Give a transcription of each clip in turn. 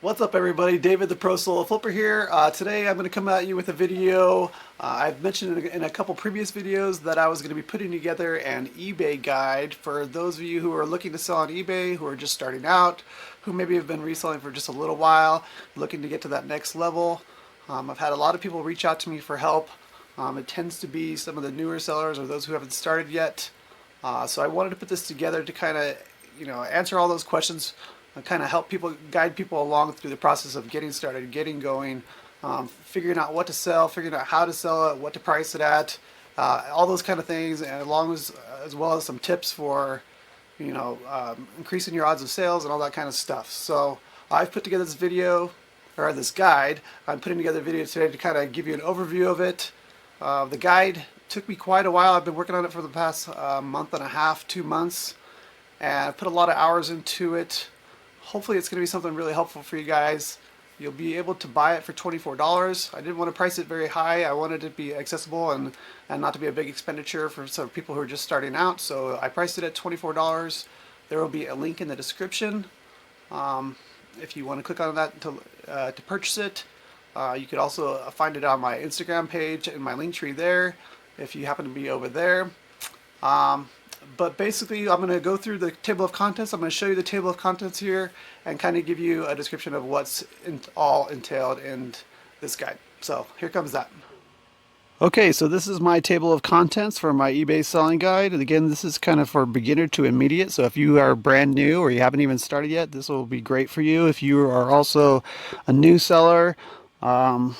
What's up everybody, David the Pro Solo Flipper here. Today I'm going to come at you with a video. I've mentioned in a couple previous videos that I was going to be putting together an eBay guide for those of you who are looking to sell on eBay, who are just starting out, who maybe have been reselling for just a little while, looking to get to that next level. I've had a lot of people reach out to me for help. It tends to be some of the newer sellers or those who haven't started yet. So I wanted to put this together to kind of, answer all those questions and kind of help people, guide people along through the process of getting started, getting going, figuring out what to sell, figuring out how to sell it, what to price it at, all those kind of things, and as well as some tips for, increasing your odds of sales and all that kind of stuff. So I've put together this video, or this guide. I'm putting together a video today to kind of give you an overview of it. The guide took me quite a while. I've been working on it for the past month and a half, 2 months, and I've put a lot of hours into it. Hopefully it's going to be something really helpful for you guys. You'll be able to buy it for $24. I didn't want to price it very high. I wanted it to be accessible and not to be a big expenditure for some people who are just starting out. So I priced it at $24. There will be a link in the description if you want to click on that to purchase it. You could also find it on my Instagram page in my link tree there if you happen to be over there. But basically, I'm going to go through the table of contents. I'm going to show you the table of contents here and kind of give you a description of what's all entailed in this guide. So here comes that. Okay, so this is my table of contents for my eBay selling guide. And again, this is kind of for beginner to immediate. So if you are brand new or you haven't even started yet, this will be great for you. If you are also a new seller, or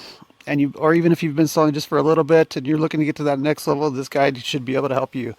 even if you've been selling just for a little bit and you're looking to get to that next level, this guide should be able to help you.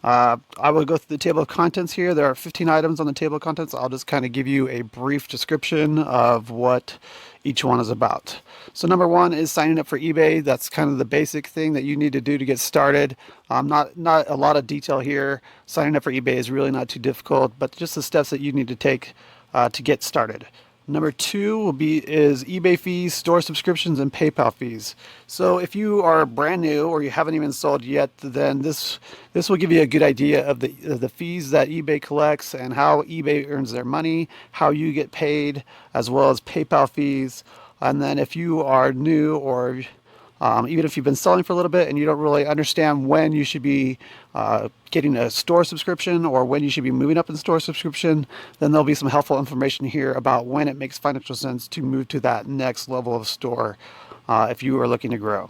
I will go through the table of contents here. There are 15 items on the table of contents. I'll just kind of give you a brief description of what each one is about. So number one is signing up for eBay. That's kind of the basic thing that you need to do to get started. Not a lot of detail here. Signing up for eBay is really not too difficult, but just the steps that you need to take to get started. Number two is eBay fees, store subscriptions, and PayPal fees. So if you are brand new or you haven't even sold yet, then this will give you a good idea of the fees that eBay collects and how eBay earns their money, how you get paid, as well as PayPal fees. And then if you are new or even if you've been selling for a little bit and you don't really understand when you should be getting a store subscription or when you should be moving up in store subscription, then there'll be some helpful information here about when it makes financial sense to move to that next level of store if you are looking to grow.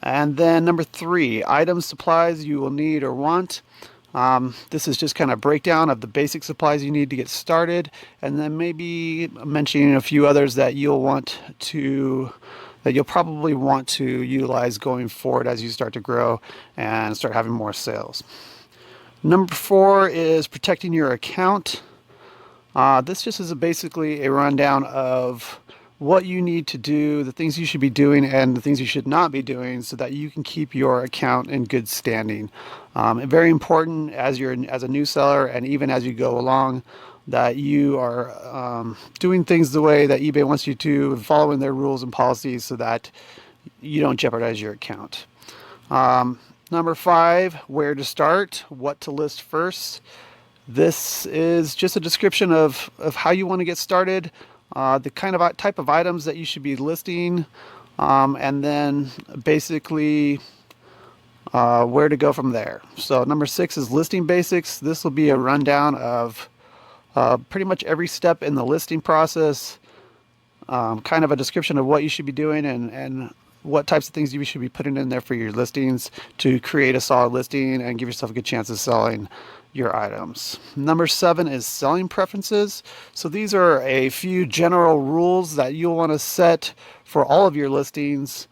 And then number three, items, supplies you will need or want. This is just kind of a breakdown of the basic supplies you need to get started, and then maybe mentioning a few others that you'll probably want to utilize going forward as you start to grow and start having more sales. Number four is protecting your account. This just is basically a rundown of what you need to do, the things you should be doing, and the things you should not be doing so that you can keep your account in good standing. Very important as a new seller and even as you go along, that you are doing things the way that eBay wants you to, and following their rules and policies so that you don't jeopardize your account. Number five, where to start, what to list first. This is just a description of how you want to get started, the kind of type of items that you should be listing, and then basically where to go from there. So number six is listing basics. This will be a rundown of pretty much every step in the listing process, kind of a description of what you should be doing and what types of things you should be putting in there for your listings to create a solid listing and give yourself a good chance of selling your items. Number seven is selling preferences. So these are a few general rules that you'll want to set for all of your listings.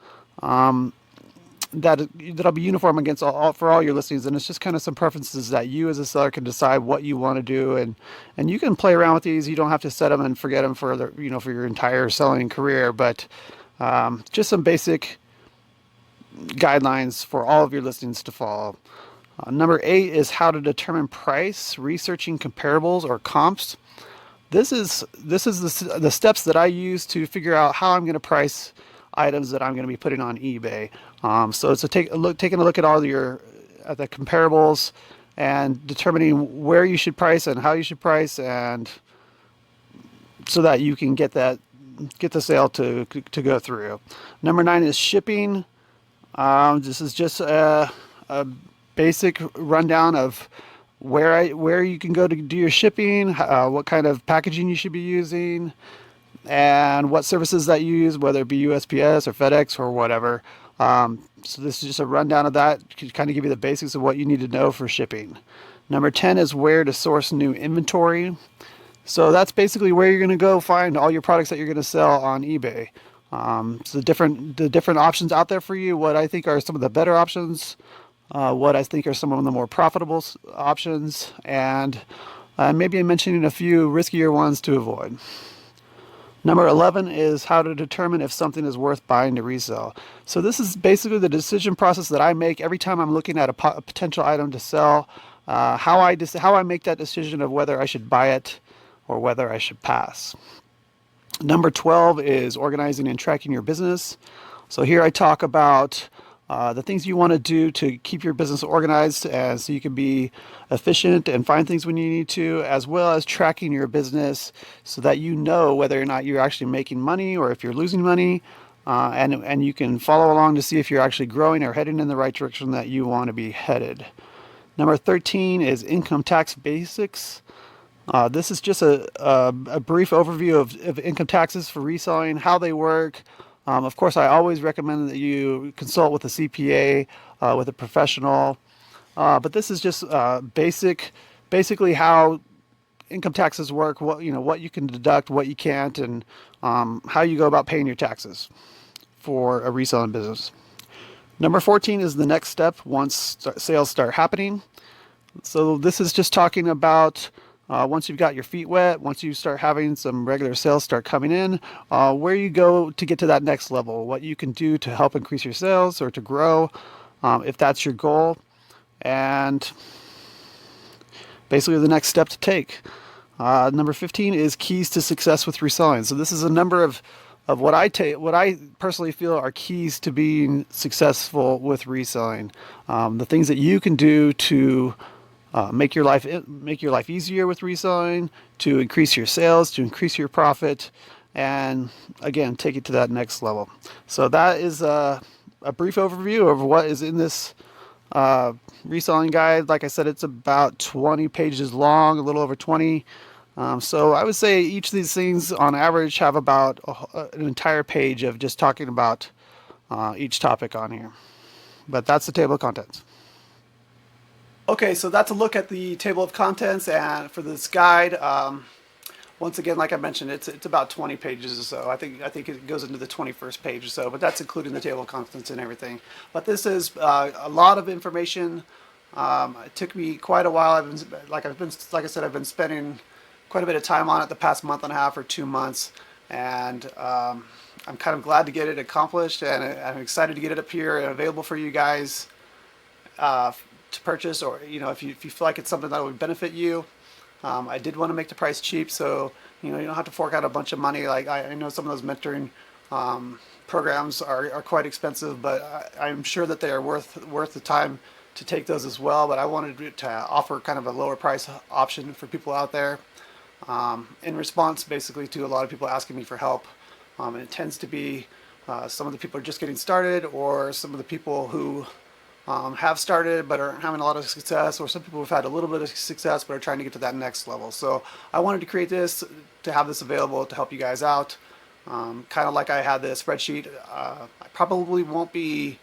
That'll be uniform against for all your listings, and it's just kind of some preferences that you as a seller can decide what you want to do, and you can play around with these. You don't have to set them and forget them for for your entire selling career, but just some basic guidelines for all of your listings to follow. Number eight is how to determine price, researching comparables or comps. This is the steps that I use to figure out how I'm going to price items that I'm going to be putting on eBay. So it's taking a look at all at the comparables and determining where you should price and how you should price, and so that you can get get the sale to go through. Number 9 is shipping. This is just a basic rundown of where you can go to do your shipping, what kind of packaging you should be using, and what services that you use, whether it be USPS or FedEx or whatever. So this is just a rundown of that to kind of give you the basics of what you need to know for shipping. Number 10 is where to source new inventory. So that's basically where you're going to go find all your products that you're going to sell on eBay. So the different options out there for you, what I think are some of the better options, what I think are some of the more profitable options, and maybe I'm mentioning a few riskier ones to avoid. Number 11 is how to determine if something is worth buying to resell. So this is basically the decision process that I make every time I'm looking at a potential item to sell, how I make that decision of whether I should buy it or whether I should pass. Number 12 is organizing and tracking your business. So here I talk about the things you want to do to keep your business organized so you can be efficient and find things when you need to, as well as tracking your business so that you know whether or not you're actually making money or if you're losing money, and you can follow along to see if you're actually growing or heading in the right direction that you want to be headed. Number 13 is income tax basics. This is just a brief overview of income taxes for reselling, how they work. Of course, I always recommend that you consult with a CPA, with a professional. But this is just basically how income taxes work. What you can deduct, what you can't, and how you go about paying your taxes for a reselling business. Number 14 is the next step once sales start happening. So this is just talking about once you've got your feet wet, once you start having some regular sales start coming in, where you go to get to that next level, what you can do to help increase your sales or to grow, if that's your goal, and basically the next step to take. Number 15 is keys to success with reselling. So this is a number of what I personally feel are keys to being successful with reselling. The things that you can do to make your life easier with reselling, to increase your sales, to increase your profit, and again, take it to that next level. So that is a brief overview of what is in this reselling guide. Like I said, it's about 20 pages long, a little over 20. So I would say each of these things on average have about an entire page of just talking about each topic on here. But that's the table of contents. Okay, so that's a look at the table of contents and for this guide. Once again, like I mentioned, it's about 20 pages or so. I think it goes into the 21st page or so, but that's including the table of contents and everything. But this is a lot of information. It took me quite a while. Like I said, I've been spending quite a bit of time on it the past month and a half or 2 months, and I'm kind of glad to get it accomplished, and I'm excited to get it up here and available for you guys to purchase, or if you feel like it's something that would benefit you. I did want to make the price cheap, so you don't have to fork out a bunch of money. Like I know some of those mentoring programs are quite expensive, but I'm sure that they are worth the time to take those as well. But I wanted to offer kind of a lower price option for people out there, in response basically to a lot of people asking me for help, and it tends to be some of the people are just getting started, or some of the people who have started but aren't having a lot of success, or some people have had a little bit of success but are trying to get to that next level. So I wanted to create this to have this available to help you guys out, kind of like I had the spreadsheet. I probably won't be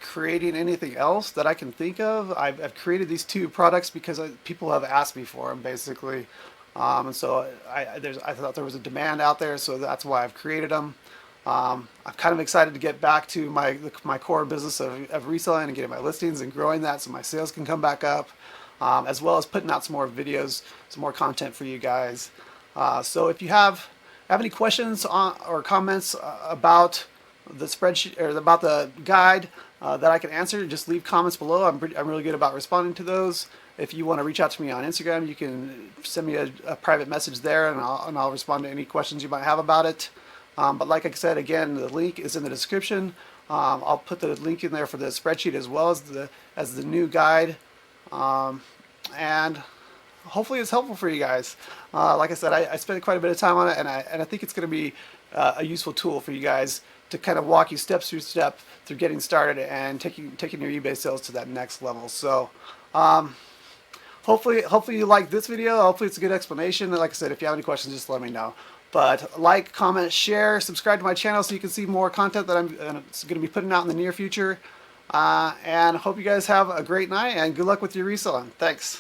creating anything else that I can think of. I've created these 2 products because people have asked me for them basically, and so I thought there was a demand out there, so that's why I've created them. I'm kind of excited to get back to my core business of reselling and getting my listings and growing that so my sales can come back up, as well as putting out some more videos, some more content for you guys. So if you have any questions or comments about the spreadsheet or about the guide that I can answer, just leave comments below. I'm really good about responding to those. If you want to reach out to me on Instagram, you can send me a private message there, and I'll respond to any questions you might have about it. But like I said, again, the link is in the description. I'll put the link in there for the spreadsheet as well as the new guide. And hopefully it's helpful for you guys. Like I said, I spent quite a bit of time on it, and I think it's going to be a useful tool for you guys to kind of walk you step through step through getting started and taking your eBay sales to that next level. So hopefully you like this video. Hopefully it's a good explanation. Like I said, if you have any questions, just let me know. But like, comment, share, subscribe to my channel so you can see more content that I'm going to be putting out in the near future. And hope you guys have a great night and good luck with your reselling. Thanks.